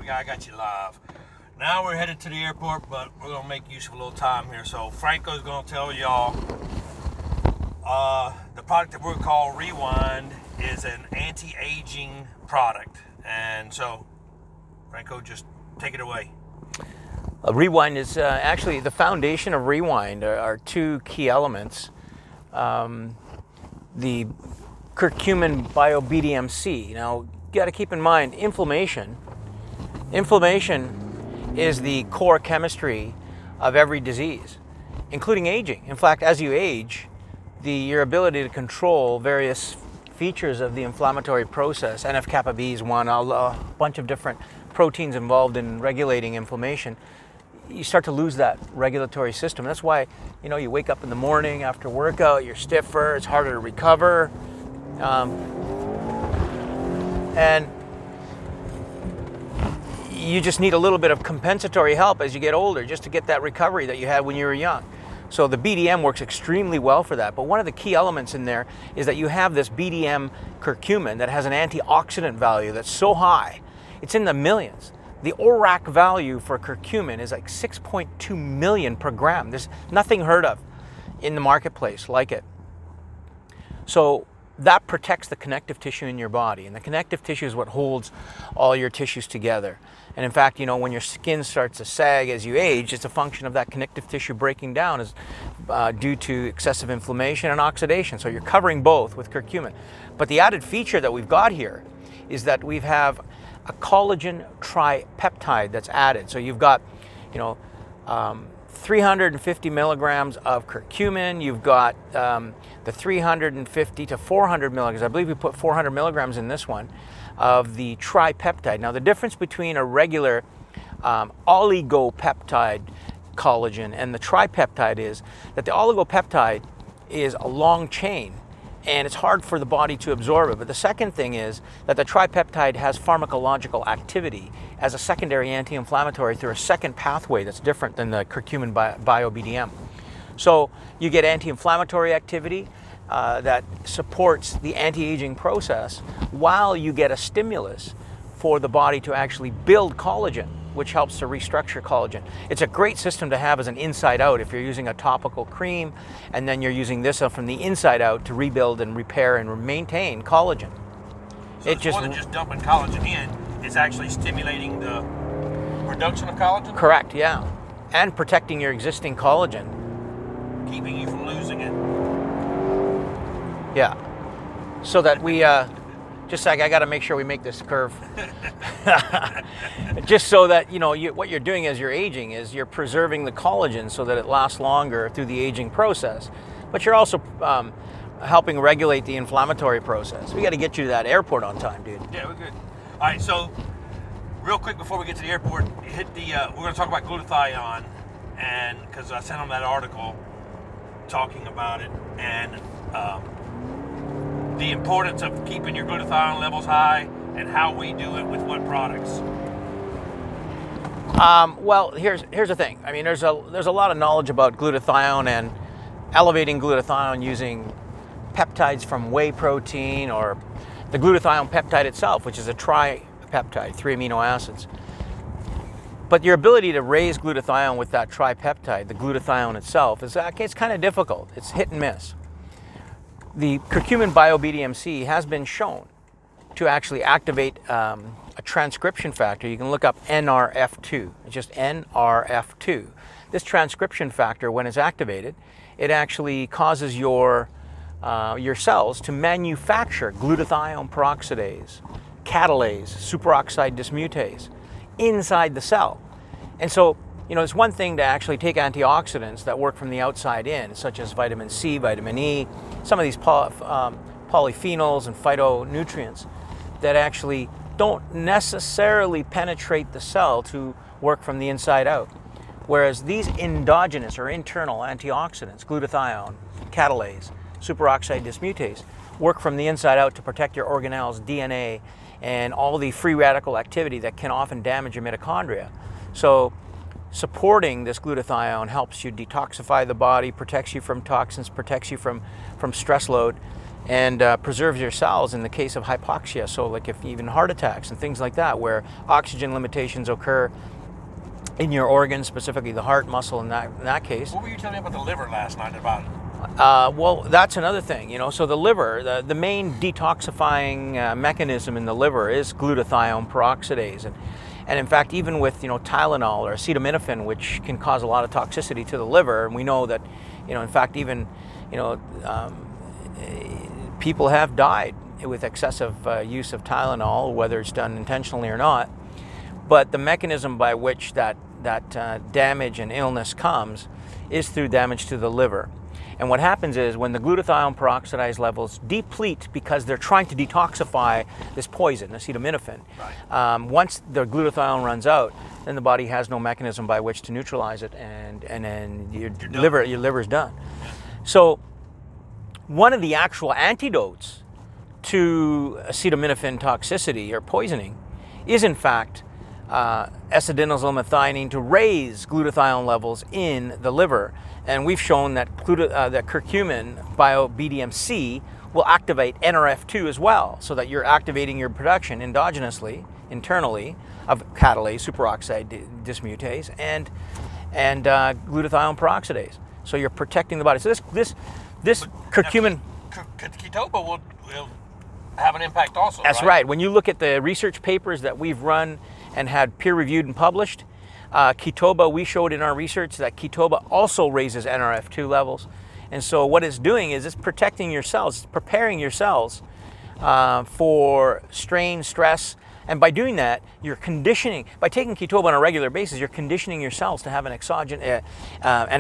guy, I got you live. Now we're headed to the airport, but we're gonna make use of a little time here. So Franco's gonna tell y'all the product that we're called Rewind is an anti-aging product. And so Franco, just take it away. Rewind is actually the foundation of Rewind are two key elements. The curcumin bio-BDMC. Now, you got to keep in mind inflammation. Inflammation is the core chemistry of every disease, including aging. In fact, as you age, your ability to control various features of the inflammatory process, NF-kappa B is one, a bunch of different proteins involved in regulating inflammation, you start to lose that regulatory system. That's why, you wake up in the morning after workout, you're stiffer, it's harder to recover. And you just need a little bit of compensatory help as you get older just to get that recovery that you had when you were young. So the BDM works extremely well for that. But one of the key elements in there is that you have this BDM curcumin that has an antioxidant value that's so high, it's in the millions. The ORAC value for curcumin is like 6.2 million per gram. There's nothing heard of in the marketplace like it. So that protects the connective tissue in your body, and the connective tissue is what holds all your tissues together. And in fact, when your skin starts to sag as you age, it's a function of that connective tissue breaking down due to excessive inflammation and oxidation. So you're covering both with curcumin. But the added feature that we've got here is that we have a collagen tripeptide that's added. So you've got, 350 milligrams of curcumin. You've got the 350 to 400 milligrams. I believe we put 400 milligrams in this one of the tripeptide. Now, the difference between a regular oligopeptide collagen and the tripeptide is that the oligopeptide is a long chain and it's hard for the body to absorb it. But the second thing is that the tripeptide has pharmacological activity as a secondary anti-inflammatory through a second pathway that's different than the curcumin bio-BDM. So you get anti-inflammatory activity that supports the anti-aging process while you get a stimulus for the body to actually build collagen, which helps to restructure collagen. It's a great system to have as an inside out if you're using a topical cream and then you're using this from the inside out to rebuild and repair and maintain collagen. So it's more than just dumping collagen in, it's actually stimulating the production of collagen? Correct, yeah. And protecting your existing collagen. Keeping you from losing it. Yeah. So that we, just like I got to make sure we make this curve. Just so that, what you're doing as you're aging is you're preserving the collagen so that it lasts longer through the aging process. But you're also helping regulate the inflammatory process. We got to get you to that airport on time, dude. Yeah, we're good. All right, so real quick before we get to the airport, we're going to talk about glutathione, and because I sent them that article talking about it, and the importance of keeping your glutathione levels high and how we do it with what products. Well, here's the thing. I mean, there's a lot of knowledge about glutathione and elevating glutathione using peptides from whey protein or the glutathione peptide itself, which is a tripeptide, 3 amino acids. But your ability to raise glutathione with that tripeptide, the glutathione itself, it's kind of difficult. It's hit and miss. The curcumin bio-BDMC has been shown to actually activate a transcription factor. You can look up NRF2. It's just NRF2. This transcription factor, when it's activated, it actually causes your cells to manufacture glutathione peroxidase, catalase, superoxide dismutase inside the cell. And so, it's one thing to actually take antioxidants that work from the outside in, such as vitamin C, vitamin E, some of these polyphenols and phytonutrients that actually don't necessarily penetrate the cell to work from the inside out. Whereas these endogenous or internal antioxidants, glutathione, catalase, superoxide dismutase, work from the inside out to protect your organelles, DNA, and all the free radical activity that can often damage your mitochondria. So supporting this glutathione helps you detoxify the body, protects you from toxins, protects you from stress load, and preserves your cells in the case of hypoxia. So like if even heart attacks and things like that, where oxygen limitations occur in your organs, specifically the heart muscle in that case. What were you telling me about the liver last night about it? Well, that's another thing, you know. So the liver, the main detoxifying mechanism in the liver is glutathione peroxidase, and in fact, even with Tylenol or acetaminophen, which can cause a lot of toxicity to the liver, and we know that, in fact, even people have died with excessive use of Tylenol, whether it's done intentionally or not. But the mechanism by which that damage and illness comes is through damage to the liver. And what happens is when the glutathione peroxidase levels deplete because they're trying to detoxify this poison, acetaminophen, right. Once the glutathione runs out, then the body has no mechanism by which to neutralize it, and then your liver's done. Yeah. So one of the actual antidotes to acetaminophen toxicity or poisoning is in fact S-adenosylmethionine to raise glutathione levels in the liver. And we've shown that that curcumin bio-BDMC will activate NRF2 as well, so that you're activating your production endogenously, internally, of catalase, superoxide dismutase, and glutathione peroxidase. So you're protecting the body. So this curcumin... Ketoba will have an impact also, That's right. When you look at the research papers that we've run and had peer-reviewed and published, Ketoba, we showed in our research that Ketoba also raises NRF2 levels. And so what it's doing is it's protecting your cells, it's preparing your cells for strain, stress. And by doing that, you're conditioning, by taking Ketoba on a regular basis, you're conditioning your cells to have an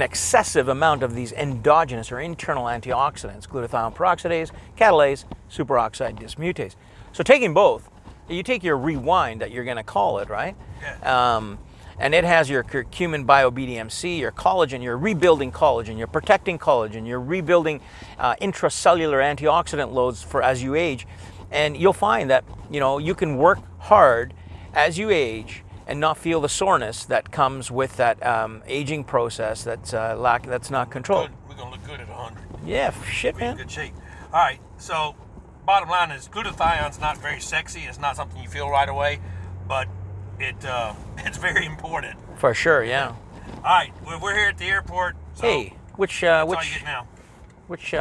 excessive amount of these endogenous or internal antioxidants, glutathione peroxidase, catalase, superoxide dismutase. So taking both, you take your rewind that you're going to call it, right? Yeah. And it has your curcumin bio-BDMC, your collagen, you're rebuilding collagen, you're protecting collagen, you're rebuilding intracellular antioxidant loads for as you age. And you'll find that, you can work hard as you age and not feel the soreness that comes with that aging process that's not controlled. Good. We're going to look good at 100. Yeah, shit, We're man. in good shape. All right, so bottom line is glutathione's not very sexy. It's not something you feel right away, but it's very important. For sure, yeah. All right, we're here at the airport. So Hey, which that's all you get now. which